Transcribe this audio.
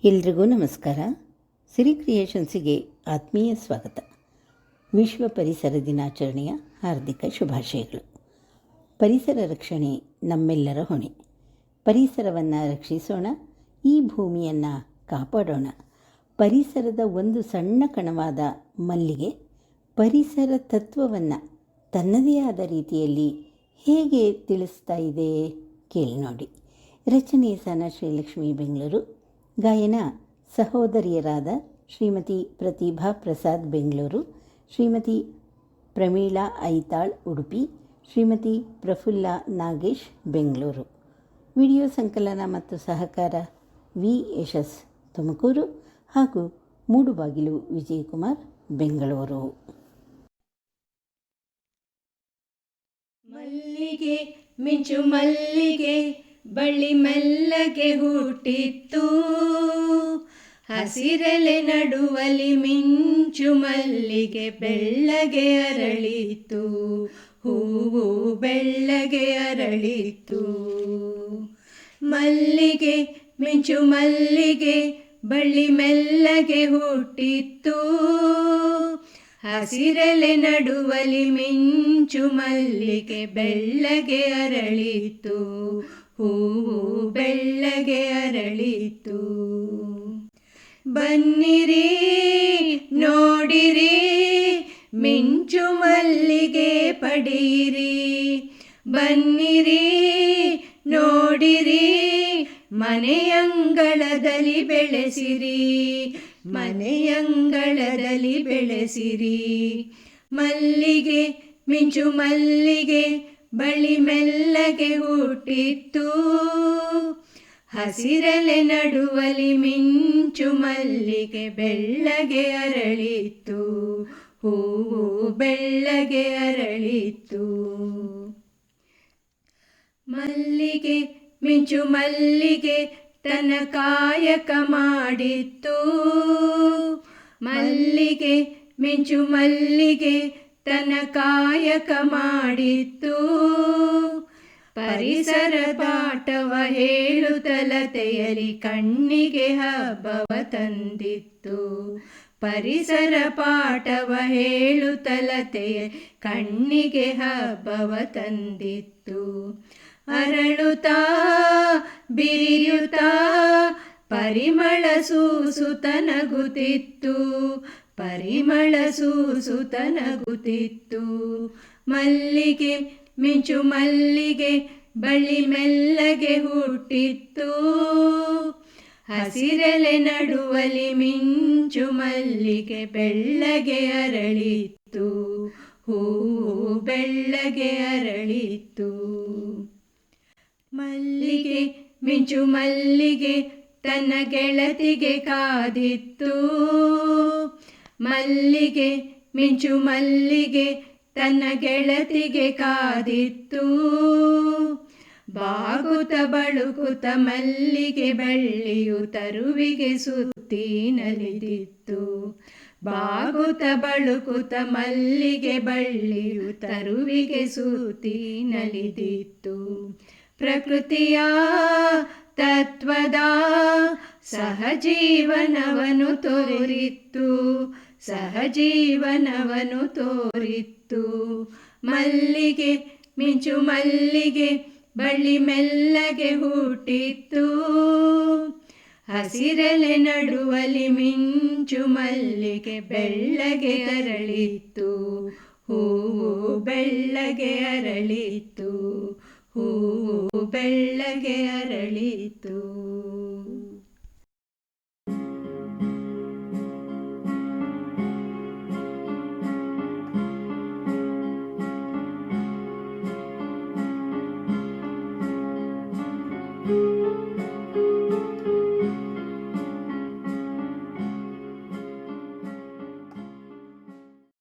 ಎಲ್ರಿಗೂ ನಮಸ್ಕಾರ. ಸಿರಿ ಕ್ರಿಯೇಷನ್ಸಿಗೆ ಆತ್ಮೀಯ ಸ್ವಾಗತ. ವಿಶ್ವ ಪರಿಸರ ದಿನಾಚರಣೆಯ ಹಾರ್ದಿಕ ಶುಭಾಶಯಗಳು. ಪರಿಸರ ರಕ್ಷಣೆ ನಮ್ಮೆಲ್ಲರ ಹೊಣೆ. ಪರಿಸರವನ್ನು ರಕ್ಷಿಸೋಣ, ಈ ಭೂಮಿಯನ್ನು ಕಾಪಾಡೋಣ. ಪರಿಸರದ ಒಂದು ಸಣ್ಣ ಕಣವಾದ ಮಲ್ಲಿಗೆ ಪರಿಸರ ತತ್ವವನ್ನು ತನ್ನದೇ ಆದ ರೀತಿಯಲ್ಲಿ ಹೇಗೆ ತಿಳಿಸ್ತಾ ಇದೆ ಕೇಳಿ ನೋಡಿ. ರಚನೆ ಸನ ಶ್ರೀಲಕ್ಷ್ಮಿ ಬೆಂಗಳೂರು. ಗಾಯನ ಸಹೋದರಿಯರಾದ ಶ್ರೀಮತಿ ಪ್ರತಿಭಾ ಪ್ರಸಾದ್ ಬೆಂಗಳೂರು, ಶ್ರೀಮತಿ ಪ್ರಮೀಳಾ ಐತಾಳ್ ಉಡುಪಿ, ಶ್ರೀಮತಿ ಪ್ರಫುಲ್ಲಾ ನಾಗೇಶ್ ಬೆಂಗಳೂರು. ವಿಡಿಯೋ ಸಂಕಲನ ಮತ್ತು ಸಹಕಾರ ವಿ ಯಶಸ್ ತುಮಕೂರು ಹಾಗೂ ಮೂಡುಬಾಗಿಲು ವಿಜಯಕುಮಾರ್ ಬೆಂಗಳೂರು. ಮಲ್ಲಿಗೆ ಮಿಂಚು ಮಲ್ಲಿಗೆ ಬಳ್ಳಿ ಮೆಲ್ಲಗೆ ಹುಟ್ಟಿತ್ತು, ಹಸಿರೆಲೆ ನಡುವಲಿ ಮಿಂಚು ಮಲ್ಲಿಗೆ ಬೆಳ್ಳಗೆ ಅರಳಿತು, ಹೂವು ಬೆಳ್ಳಗೆ ಅರಳಿತು. ಮಲ್ಲಿಗೆ ಮಿಂಚು ಮಲ್ಲಿಗೆ ಬಳ್ಳಿ ಮೆಲ್ಲಗೆ ಹುಟ್ಟಿತ್ತು, ಹಸಿರೆಲೆ ನಡುವಲಿ ಮಿಂಚು ಮಲ್ಲಿಗೆ ಬೆಳ್ಳಗೆ ಅರಳಿತು, ಹೂವು ಬೆಳ್ಳಗೆ ಅರಳಿತು. ಬನ್ನಿರಿ ನೋಡಿರಿ ಮಿಂಚು ಮಲ್ಲಿಗೆ ಪಡೆಯಿರಿ, ಬನ್ನಿರಿ ನೋಡಿರಿ ಮನೆಯಂಗಳದಲ್ಲಿ ಬೆಳೆಸಿರಿ, ಮನೆಯಂಗಳದಲ್ಲಿ ಬೆಳೆಸಿರಿ. ಮಲ್ಲಿಗೆ ಮಿಂಚು ಮಲ್ಲಿಗೆ ಬಳ್ಳಿ ಮೆಲ್ಲಗೆ ಹುಟ್ಟಿತ್ತು, ಹಸಿರೆಲೆ ನಡುವಲಿ ಮಿಂಚು ಮಲ್ಲಿಗೆ ಬೆಳ್ಳಗೆ ಅರಳಿತು, ಹೂವು ಬೆಳ್ಳಗೆ ಅರಳಿತು. ಮಲ್ಲಿಗೆ ಮಿಂಚು ಮಲ್ಲಿಗೆ ತನ್ನ ಕಾಯಕ ಮಾಡಿತ್ತು, ಮಲ್ಲಿಗೆ ಮಿಂಚು ಮಲ್ಲಿಗೆ ತನ್ನ ಕಾಯಕ ಮಾಡಿತ್ತು. ಪರಿಸರ ಪಾಠವ ಹೇಳುತ್ತಲತೆಯಲಿ ಕಣ್ಣಿಗೆ ಹಬ್ಬವ ತಂದಿತ್ತು, ಪರಿಸರ ಪಾಠವ ಹೇಳುತ್ತಲತೆಯಲಿ ಕಣ್ಣಿಗೆ ಹಬ್ಬವ ತಂದಿತ್ತು. ಅರಳುತ್ತಾ ಬಿರಿಯುತ್ತಾ ಪರಿಮಳ ಸೂಸುತ್ತ ನಗುತ್ತಿತ್ತು, ಪರಿಮಳ ಸೂಸುತ್ತ ನಗುತ್ತಿತ್ತು. ಮಲ್ಲಿಗೆ ಮಿಂಚು ಮಲ್ಲಿಗೆ ಬಳ್ಳಿ ಮೆಲ್ಲಗೆ ಹುಟ್ಟಿತ್ತು, ಹಸಿರೆಲೆ ನಡುವಲಿ ಮಿಂಚು ಮಲ್ಲಿಗೆ ಬೆಳ್ಳಗೆ ಅರಳಿತ್ತು, ಹೂವು ಬೆಳ್ಳಗೆ ಅರಳಿತ್ತು. ಮಲ್ಲಿಗೆ ಮಿಂಚು ಮಲ್ಲಿಗೆ ತನ್ನ ಗೆಳತಿಗೆ ಕಾದಿತ್ತು, ಮಲ್ಲಿಗೆ ಮಿಂಚು ಮಲ್ಲಿಗೆ ತನ್ನ ಗೆಳತಿಗೆ ಕಾದಿತ್ತು. ಬಾಗುತ್ತ ಬಳುಕುತ್ತ ಮಲ್ಲಿಗೆ ಬಳ್ಳಿಯು ತರುವಿಗೆ ಸುತ್ತಿ ನಲಿದಿತ್ತು, ಬಾಗುತ್ತ ಬಳುಕುತ್ತ ಮಲ್ಲಿಗೆ ಬಳ್ಳಿಯು ತರುವಿಗೆ ಸುತ್ತಿ ನಲಿದಿತ್ತು. ಪ್ರಕೃತಿಯ ತತ್ವದ ಸಹಜೀವನವನ್ನು ತೋರಿತ್ತು, ಸಹಜೀವನವನ್ನು ತೋರಿತ್ತು. ಮಲ್ಲಿಗೆ ಮಿಂಚು ಮಲ್ಲಿಗೆ ಬಳ್ಳಿ ಮೆಲ್ಲಗೆ ಹುಟ್ಟಿತ್ತು, ಹಸಿರೆಲೆ ನಡುವಲಿ ಮಿಂಚು ಮಲ್ಲಿಗೆ ಬೆಳ್ಳಗೆ ಅರಳಿತು, ಹೂವು ಬೆಳ್ಳಗೆ ಅರಳಿತು, ಹೂವು ಬೆಳ್ಳಗೆ